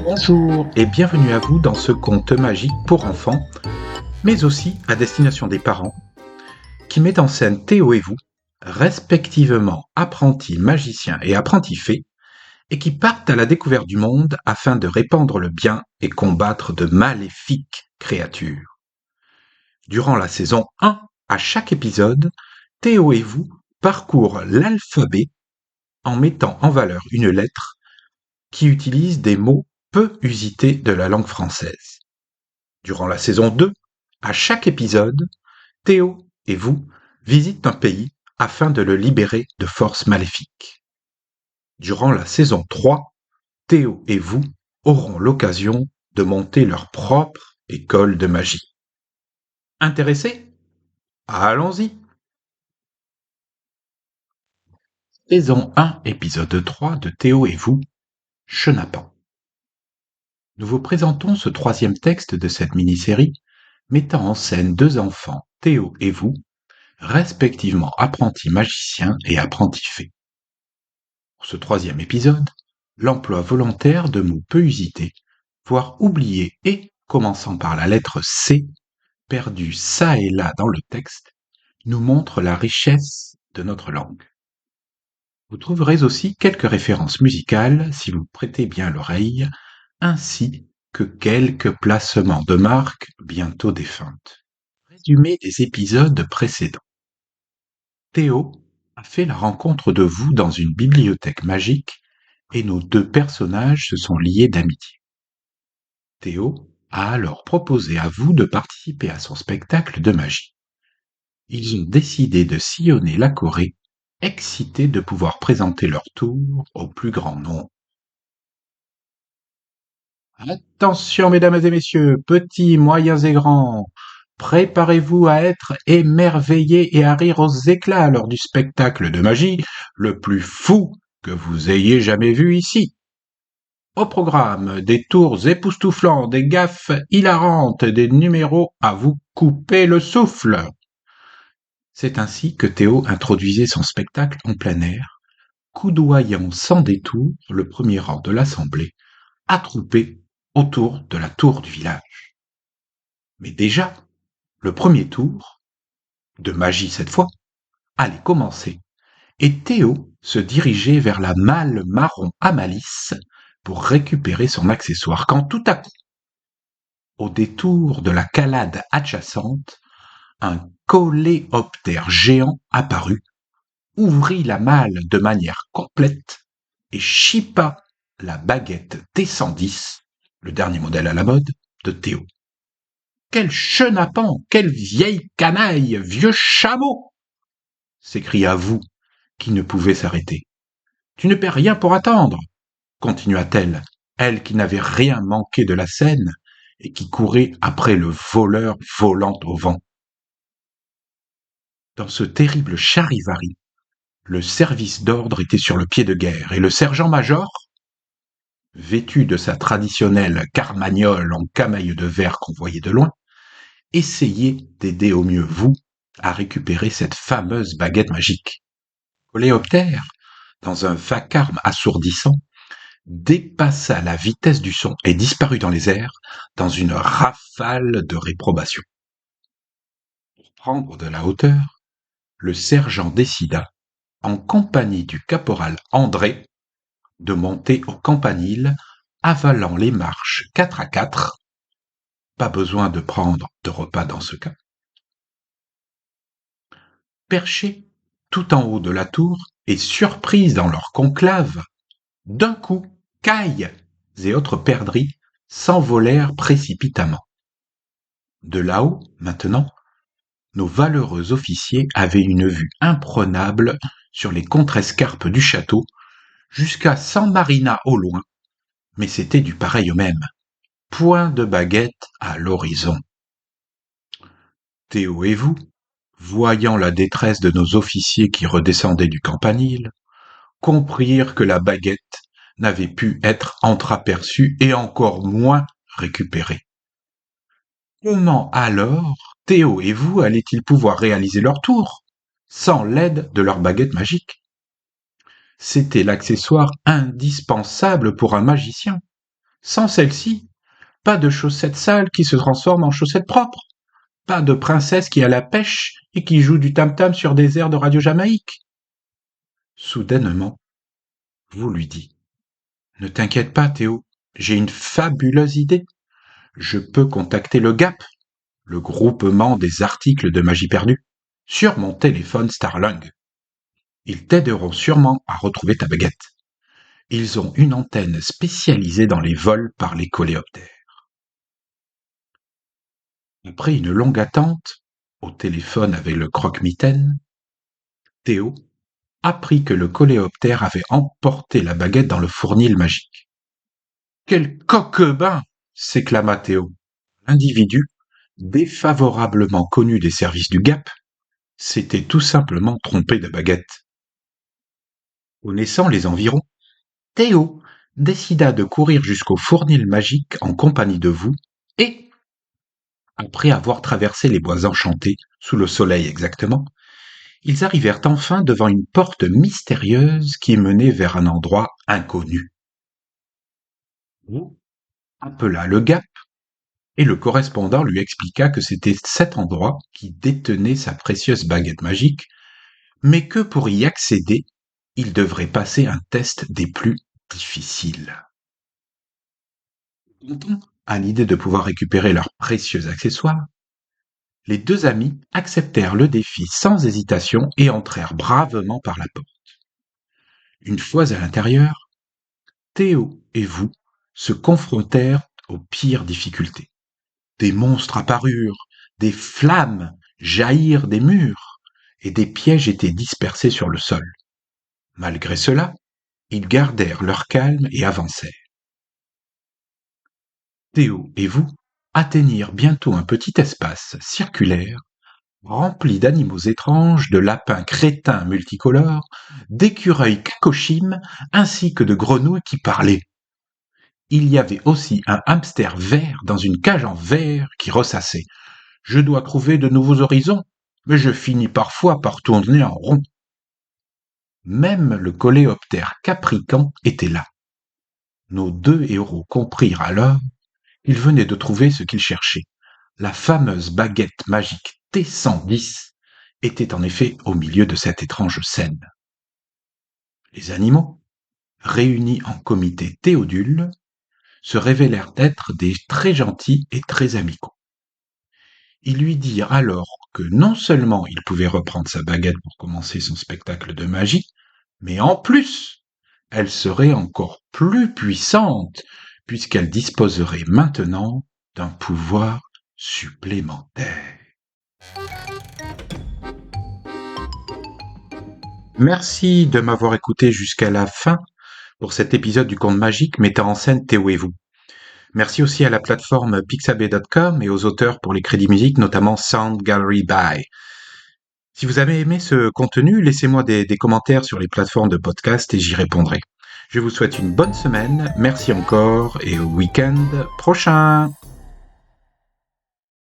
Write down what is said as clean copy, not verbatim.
Bonjour et bienvenue à vous dans ce conte magique pour enfants, mais aussi à destination des parents, qui met en scène Théo et vous, respectivement apprentis magiciens et apprentis fées, et qui partent à la découverte du monde afin de répandre le bien et combattre de maléfiques créatures. Durant la saison 1, à chaque épisode, Théo et vous parcourent l'alphabet en mettant en valeur une lettre qui utilise des mots peu usités de la langue française. Durant la saison 2, à chaque épisode, Théo et vous visitent un pays afin de le libérer de forces maléfiques. Durant la saison 3, Théo et vous auront l'occasion de monter leur propre école de magie. Intéressés? Allons-y! Saison 1, épisode 3 de Théo et vous, Chenapan. Nous vous présentons ce troisième texte de cette mini-série mettant en scène deux enfants, Théo et vous, respectivement apprentis magiciens et apprentis fées. Pour ce troisième épisode, l'emploi volontaire de mots peu usités, voire oubliés et, commençant par la lettre C, perdus çà et là dans le texte, nous montre la richesse de notre langue. Vous trouverez aussi quelques références musicales si vous prêtez bien l'oreille, ainsi que quelques placements de marques bientôt défuntes. Résumé des épisodes précédents. Théo a fait la rencontre de vous dans une bibliothèque magique et nos deux personnages se sont liés d'amitié. Théo a alors proposé à vous de participer à son spectacle de magie. Ils ont décidé de sillonner la Corée, excités de pouvoir présenter leur tour au plus grand nombre. Attention, mesdames et messieurs, petits, moyens et grands, préparez-vous à être émerveillés et à rire aux éclats lors du spectacle de magie le plus fou que vous ayez jamais vu ici. Au programme, des tours époustouflants, des gaffes hilarantes, des numéros à vous couper le souffle. C'est ainsi que Théo introduisait son spectacle en plein air, coudoyant sans détour le premier rang de l'assemblée, attroupé autour de la tour du village. Mais déjà, le premier tour, de magie cette fois, allait commencer, et Théo se dirigeait vers la malle marron à malice pour récupérer son accessoire, quand tout à coup, au détour de la calade adjacente, un coléoptère géant apparut, ouvrit la malle de manière complète et chippa la baguette T110, le dernier modèle à la mode, de Théo. Quel chenapan, quelle vieille canaille, vieux chameau! S'écria vous, qui ne pouvait s'arrêter. Tu ne perds rien pour attendre, continua-t-elle, elle qui n'avait rien manqué de la scène et qui courait après le voleur volant au vent. Dans ce terrible charivari, le service d'ordre était sur le pied de guerre et le sergent-major, vêtu de sa traditionnelle carmagnole en camaille de verre qu'on voyait de loin, essayait d'aider au mieux vous à récupérer cette fameuse baguette magique. Coléoptère, dans un vacarme assourdissant, dépassa la vitesse du son et disparut dans les airs dans une rafale de réprobation. Pour prendre de la hauteur, le sergent décida, en compagnie du caporal André, de monter au campanile, avalant les marches 4 à 4. Pas besoin de prendre de repas dans ce cas. Perchés tout en haut de la tour et surpris dans leur conclave, d'un coup, cailles et autres perdrix s'envolèrent précipitamment. De là-haut, maintenant, nos valeureux officiers avaient une vue imprenable sur les contrescarpes du château, jusqu'à San Marina au loin, mais c'était du pareil au même. Point de baguette à l'horizon. Théo et vous, voyant la détresse de nos officiers qui redescendaient du campanile, comprirent que la baguette n'avait pu être entreaperçue et encore moins récupérée. Comment alors Théo et vous allaient-ils pouvoir réaliser leur tour sans l'aide de leur baguette magique? C'était l'accessoire indispensable pour un magicien. Sans celle-ci, pas de chaussettes sales qui se transforment en chaussettes propres, pas de princesse qui a la pêche et qui joue du tam-tam sur des airs de Radio Jamaïque. Soudainement, Vous lui dit: Ne t'inquiète pas, Théo, j'ai une fabuleuse idée. Je peux contacter le GAP, le groupement des articles de magie perdue, sur mon téléphone Starlung. Ils t'aideront sûrement à retrouver ta baguette. Ils ont une antenne spécialisée dans les vols par les coléoptères. Après une longue attente, au téléphone avec le croque-mitaine, Théo apprit que le coléoptère avait emporté la baguette dans le fournil magique. Quel coquebin! S'éclama Théo. L'individu, défavorablement connu des services du GAP, s'était tout simplement trompé de baguette. Connaissant les environs, Théo décida de courir jusqu'au fournil magique en compagnie de vous et, après avoir traversé les bois enchantés, sous le soleil exactement, ils arrivèrent enfin devant une porte mystérieuse qui menait vers un endroit inconnu. Vous appela le GAP et le correspondant lui expliqua que c'était cet endroit qui détenait sa précieuse baguette magique, mais que pour y accéder, il devrait passer un test des plus difficiles. Contents à l'idée de pouvoir récupérer leurs précieux accessoires, les deux amis acceptèrent le défi sans hésitation et entrèrent bravement par la porte. Une fois à l'intérieur, Théo et vous se confrontèrent aux pires difficultés. Des monstres apparurent, des flammes jaillirent des murs, et des pièges étaient dispersés sur le sol. Malgré cela, ils gardèrent leur calme et avancèrent. Théo et vous atteignirent bientôt un petit espace circulaire rempli d'animaux étranges, de lapins crétins multicolores, d'écureuils cacochimes, ainsi que de grenouilles qui parlaient. Il y avait aussi un hamster vert dans une cage en verre qui ressassait. Je dois trouver de nouveaux horizons, mais je finis parfois par tourner en rond. Même le coléoptère capricant était là. Nos deux héros comprirent alors qu'ils venaient de trouver ce qu'ils cherchaient. La fameuse baguette magique T110 était en effet au milieu de cette étrange scène. Les animaux, réunis en comité Théodule, se révélèrent être des très gentils et très amicaux. Ils lui dirent alors que non seulement il pouvait reprendre sa baguette pour commencer son spectacle de magie, mais en plus, elle serait encore plus puissante puisqu'elle disposerait maintenant d'un pouvoir supplémentaire. Merci de m'avoir écouté jusqu'à la fin pour cet épisode du conte magique mettant en scène Théo et vous. Merci aussi à la plateforme pixabay.com et aux auteurs pour les crédits musiques, notamment Sound Gallery By. Si vous avez aimé ce contenu, laissez-moi des commentaires sur les plateformes de podcast et j'y répondrai. Je vous souhaite une bonne semaine, merci encore et au week-end prochain.